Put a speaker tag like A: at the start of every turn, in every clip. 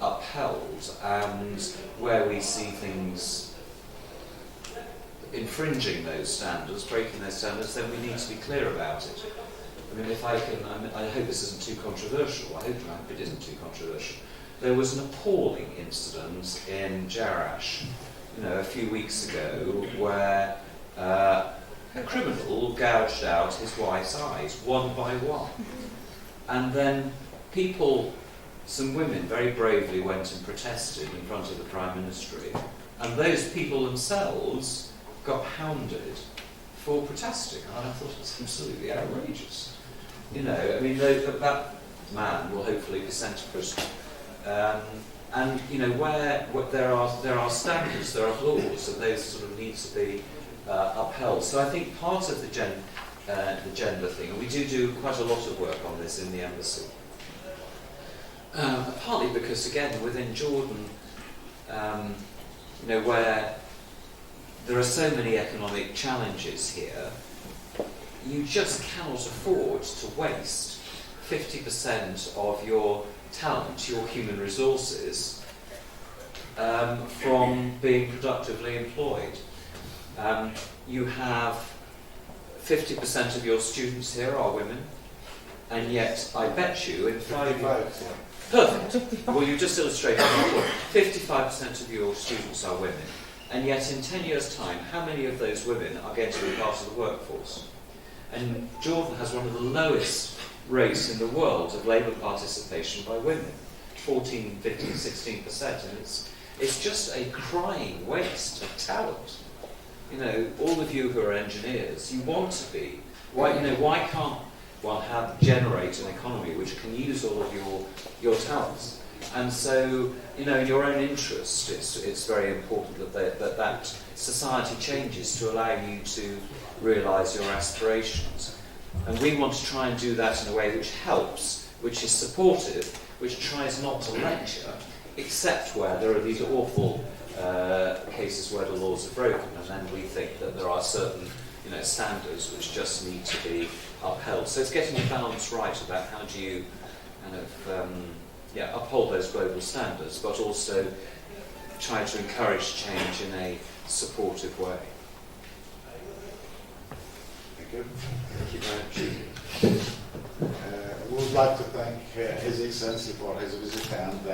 A: upheld, and where we see things infringing those standards, breaking those standards, then we need to be clear about it. I mean, if I can, I hope this isn't too controversial, I hope it isn't too controversial. There was an appalling incident in Jerash, a few weeks ago, where a criminal gouged out his wife's eyes, one by one. And then some women very bravely went and protested in front of the Prime Ministry, and those people themselves got hounded for protesting. And I thought it was absolutely outrageous. That man will hopefully be sent to prison. And where there are standards, there are laws, and those sort of need to be upheld. So I think part of the gender thing, and we do quite a lot of work on this in the embassy. Partly because, again, within Jordan, where there are so many economic challenges here, you just cannot afford to waste 50% of your talent, your human resources, from being productively employed. You have 50% of your students here are women, and yet I bet you in 5 years... Perfect. Well, you just illustrated my point. 55% of your students are women, and yet in 10 years' time, how many of those women are going to be part of the workforce? And Jordan has one of the lowest rates in the world of labour participation by women, 14, 15, 16%, and it's just a crying waste of talent. All of you who are engineers, you want to be. Why can't one generate an economy which can use all of your talents? And so, in your own interest, it's very important that society changes to allow you to realise your aspirations. And we want to try and do that in a way which helps, which is supportive, which tries not to lecture, except where there are these awful cases where the laws are broken, and then we think that there are certain standards which just need to be upheld. So it's getting the balance right about how do you kind of uphold those global standards, but also try to encourage change in a supportive way.
B: Thank you.
A: Thank you very much.
B: We would like to thank His Excellency for his visit and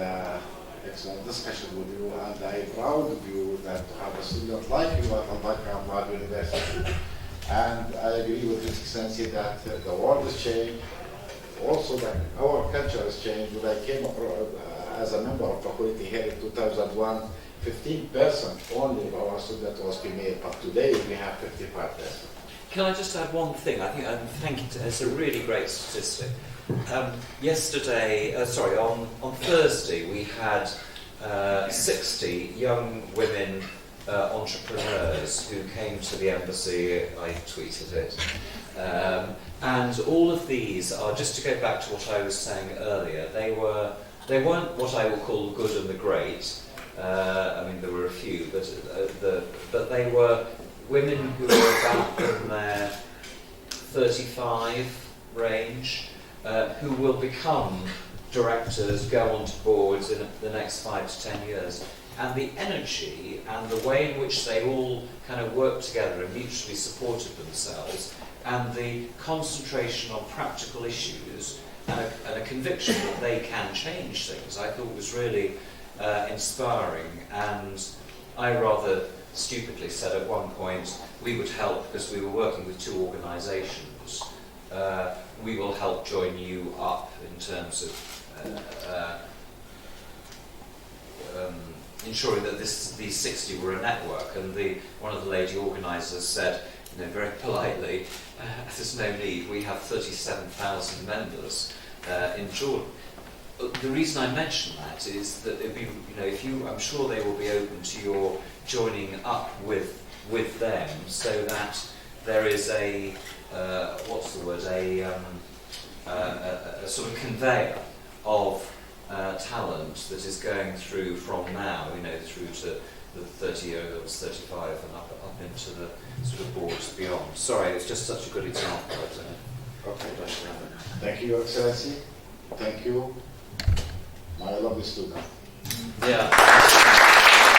B: excellent discussion with you, and I am proud of you that to have a student like you at Al-Balqa University. And I agree with His Excellency that the world has changed, also that our culture has changed. When I came as a member of faculty here in 2001, 15% only of our students was female, but today we have 55%.
A: Can I just add one thing? I think it's a really great statistic. On Thursday we had 60 young women entrepreneurs who came to the embassy. I tweeted it. And all of these are, just to go back to what I was saying earlier, they weren't what I will call the good and the great. There were a few, but they were women who were about in their 35 range, who will become directors, go onto boards in the next 5 to 10 years. And the energy and the way in which they all kind of worked together and mutually supported themselves, and the concentration on practical issues and a conviction that they can change things, I thought was really inspiring. And I rather stupidly said at one point, we would help because we were working with 2 organisations. We will help join you up in terms of ensuring that these 60 were a network. And one of the lady organisers said, very politely, there's no need, we have 37,000 members in Jordan. The reason I mention that is that it'd be, I'm sure they will be open to your joining up with them, so that there is a sort of conveyor of talent that is going through from now, through to the 30-year-olds, 35, and up into the sort of boards beyond. Sorry, it's just such a good example.
B: Okay. Thank you, Your Excellency. Thank you, my lovely student.
A: Yeah.